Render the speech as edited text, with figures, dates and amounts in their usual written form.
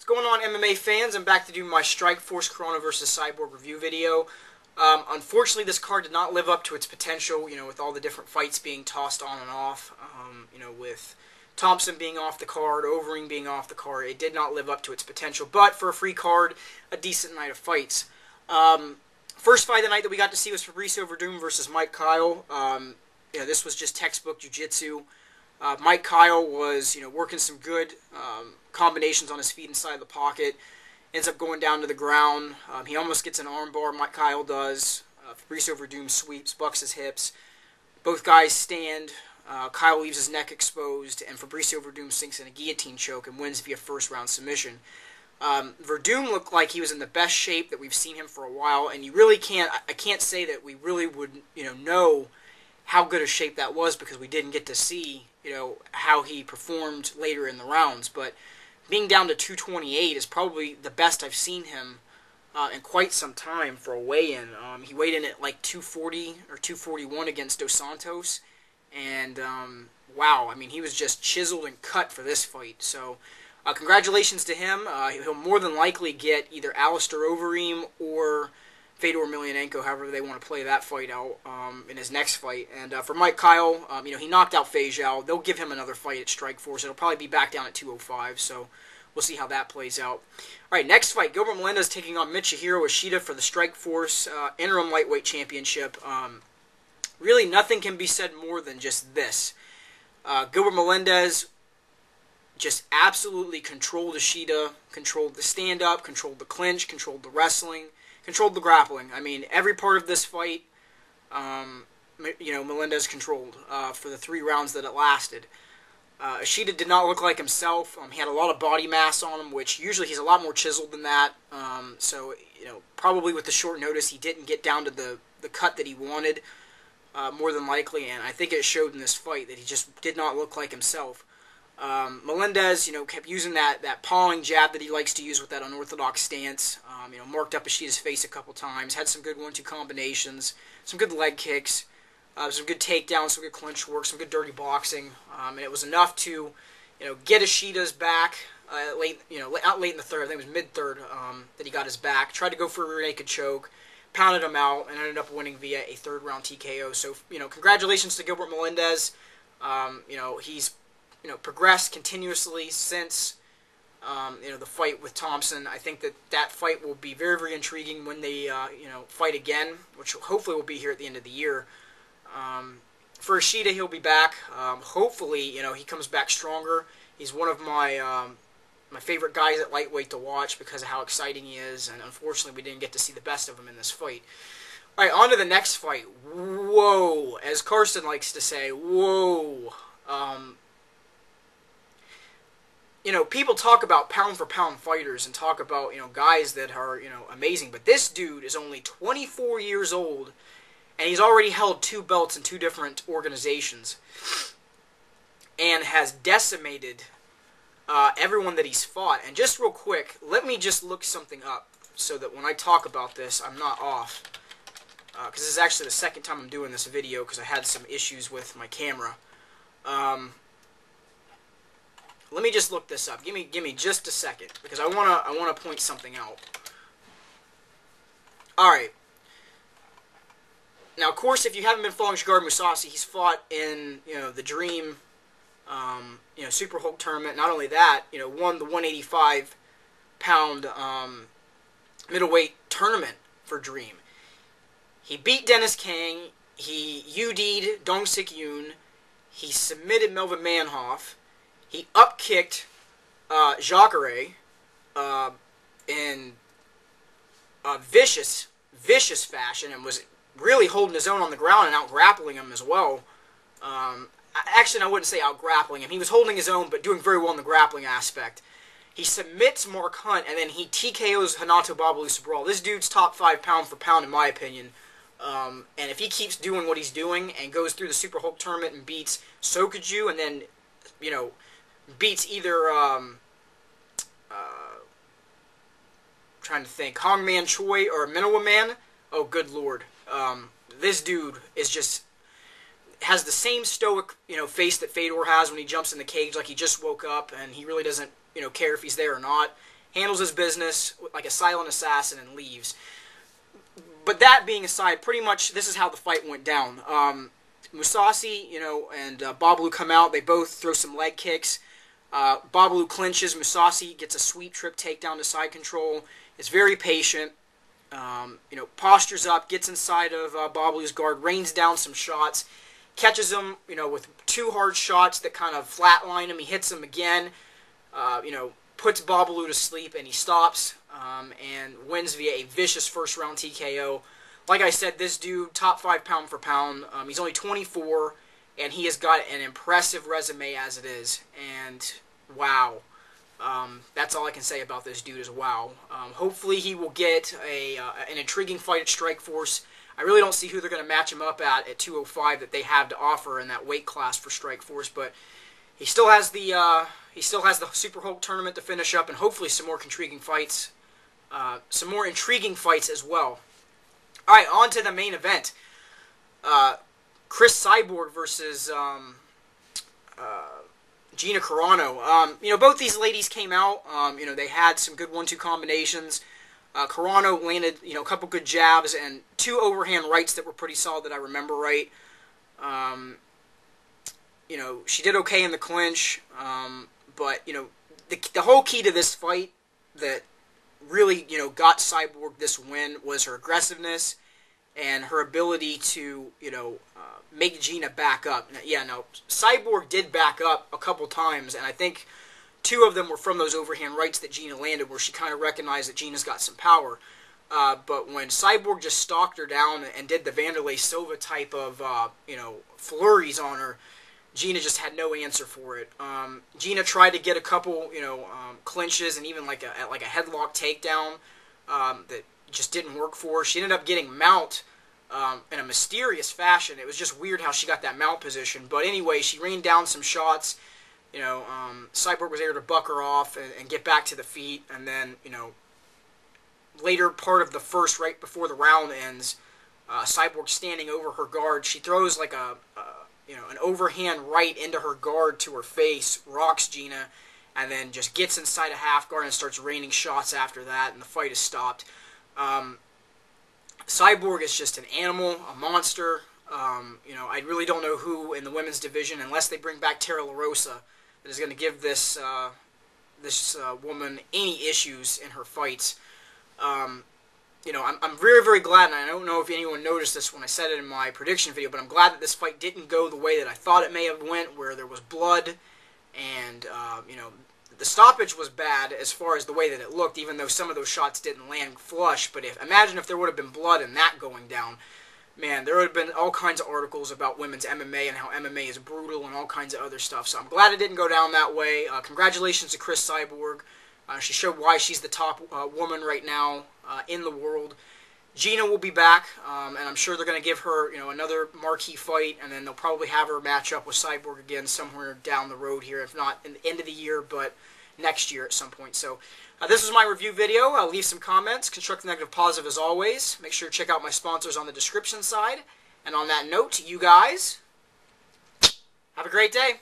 What's going on, MMA fans? I'm back to do my StrikeForce Carano versus Cyborg review video. Unfortunately, this card did not live up to its potential, with all the different fights being tossed on and off. With Thompson being off the card, Overing being off the card, it did not live up to its potential. But for a free card, a decent night of fights. First fight of the night that we got to see was Fabricio Werdum versus Mike Kyle. This was just textbook jiu-jitsu. Mike Kyle was, working some good combinations on his feet inside the pocket. Ends up going down to the ground. He almost gets an armbar. Mike Kyle does. Fabricio Werdum sweeps, bucks his hips. Both guys stand. Kyle leaves his neck exposed, and Fabricio Werdum sinks in a guillotine choke and wins via first-round submission. Werdum looked like he was in the best shape that we've seen him for a while, and you really can't. I can't say that we really would, know how good a shape that was because we didn't get to see, how he performed later in the rounds. But being down to 228 is probably the best I've seen him in quite some time for a weigh-in. He weighed in at like 240 or 241 against Dos Santos, and wow, he was just chiseled and cut for this fight. So congratulations to him. He'll more than likely get either Alistair Overeem or Fedor Emelianenko, however they want to play that fight out in his next fight. And for Mike Kyle, he knocked out Fejao. They'll give him another fight at StrikeForce. It'll probably be back down at 205, so we'll see how that plays out. All right, next fight, Gilbert Melendez taking on Michihiro Ishida for the StrikeForce Interim Lightweight Championship. Really, nothing can be said more than just this. Gilbert Melendez just absolutely controlled Ishida, controlled the stand-up, controlled the clinch, controlled the wrestling, controlled the grappling. Every part of this fight, Melendez controlled for the 3 rounds that it lasted. Ishida did not look like himself. He had a lot of body mass on him, which usually he's a lot more chiseled than that. So, probably with the short notice, he didn't get down to the cut that he wanted, more than likely. And I think it showed in this fight that he just did not look like himself. Melendez, kept using that pawing jab that he likes to use with that unorthodox stance. Marked up Ishida's face a couple times. Had some good 1-2 combinations, some good leg kicks, some good takedowns, some good clinch work, some good dirty boxing, and it was enough to, get Ishida's back not late in the third. I think it was mid-third that he got his back. Tried to go for a rear naked choke, pounded him out, and ended up winning via a third-round TKO. So, congratulations to Gilbert Melendez. He's progressed continuously since the fight with Thompson. I think that fight will be very, very intriguing when they fight again, which hopefully will be here at the end of the year. For Ishida, he'll be back. Hopefully, he comes back stronger. He's one of my my favorite guys at lightweight to watch because of how exciting he is, and unfortunately, we didn't get to see the best of him in this fight. All right, on to the next fight. Whoa, as Carson likes to say, whoa. People talk about pound-for-pound fighters and talk about, guys that are, amazing. But this dude is only 24 years old, and he's already held 2 belts in 2 different organizations and has decimated everyone that he's fought. And just real quick, let me just look something up so that when I talk about this, I'm not off. Because this is actually the second time I'm doing this video because I had some issues with my camera. Let me just look this up. Give me just a second because I wanna point something out. All right. Now, of course, if you haven't been following Shigeru Musashi, he's fought in the Dream, Super Hulk tournament. Not only that, won the 185-pound middleweight tournament for Dream. He beat Dennis Kang. He UD'd Dong-Sik Yoon. He submitted Melvin Manhoff. He upkicked Jacare in a vicious fashion and was really holding his own on the ground and out-grappling him as well. Actually, I wouldn't say out-grappling him. He was holding his own but doing very well in the grappling aspect. He submits Mark Hunt, and then he TKOs Hanato Babalu Sobral. This dude's top 5 pound-for-pound, in my opinion. And if he keeps doing what he's doing and goes through the Super Hulk tournament and beats Sokuju and then, beats either, trying to think, Hongman Choi or Minowa Man. Oh, good lord. This dude is just, has the same stoic, face that Fedor has when he jumps in the cage like he just woke up and he really doesn't, care if he's there or not. handles his business like a silent assassin, and leaves. But that being aside, pretty much this is how the fight went down. Mousasi, and Babalu come out. They both throw some leg kicks. Babalu clinches. Mousasi gets a sweep trip takedown to side control. Is very patient. Postures up, gets inside of Babalu's guard, rains down some shots, catches him, with 2 hard shots that kind of flatline him. He hits him again, puts Babalu to sleep, and he stops and wins via a vicious first-round TKO. Like I said, this dude, top 5 pound for pound. He's only 24, and he has got an impressive resume as it is. And wow, that's all I can say about this dude is wow. Hopefully he will get an intriguing fight at StrikeForce. I really don't see who they're going to match him up at 205 that they have to offer in that weight class for StrikeForce, but he still has the Super Hulk tournament to finish up, and hopefully some more intriguing fights, as well. All right, on to the main event. Chris Cyborg versus Gina Carano. Both these ladies came out. They had some good 1-2 combinations. Carano landed, a couple good jabs and 2 overhand rights that were pretty solid that I remember right. She did okay in the clinch, but, the whole key to this fight that really, got Cyborg this win was her aggressiveness and her ability to, make Gina back up. Now, Cyborg did back up a couple times, and I think 2 of them were from those overhand rights that Gina landed, where she kind of recognized that Gina's got some power. But when Cyborg just stalked her down and did the Vanderlei Silva type of, flurries on her, Gina just had no answer for it. Gina tried to get a couple, clinches and even like a headlock takedown that just didn't work for her. She ended up getting mount in a mysterious fashion. It was just weird how she got that mount position. But anyway, she rained down some shots. Cyborg was able to buck her off and get back to the feet. And then, later part of the first, right before the round ends, Cyborg standing over her guard. She throws like an overhand right into her guard to her face, rocks Gina, and then just gets inside a half guard and starts raining shots after that, and the fight is stopped. Cyborg is just an animal, a monster. I really don't know who in the women's division, unless they bring back Tara LaRosa, that is going to give this woman any issues in her fights. I'm very, very glad, and I don't know if anyone noticed this when I said it in my prediction video, but I'm glad that this fight didn't go the way that I thought it may have went, where there was blood, and, the stoppage was bad as far as the way that it looked, even though some of those shots didn't land flush. But imagine if there would have been blood and that going down. Man, there would have been all kinds of articles about women's MMA and how MMA is brutal and all kinds of other stuff. So I'm glad it didn't go down that way. Congratulations to Chris Cyborg. She showed why she's the top woman right now in the world. Gina will be back, and I'm sure they're going to give her, another marquee fight, and then they'll probably have her match up with Cyborg again somewhere down the road here, if not in the end of the year, but next year at some point. So this was my review video. I'll leave some comments, constructive, negative, positive as always. Make sure to check out my sponsors on the description side. And on that note, you guys, have a great day.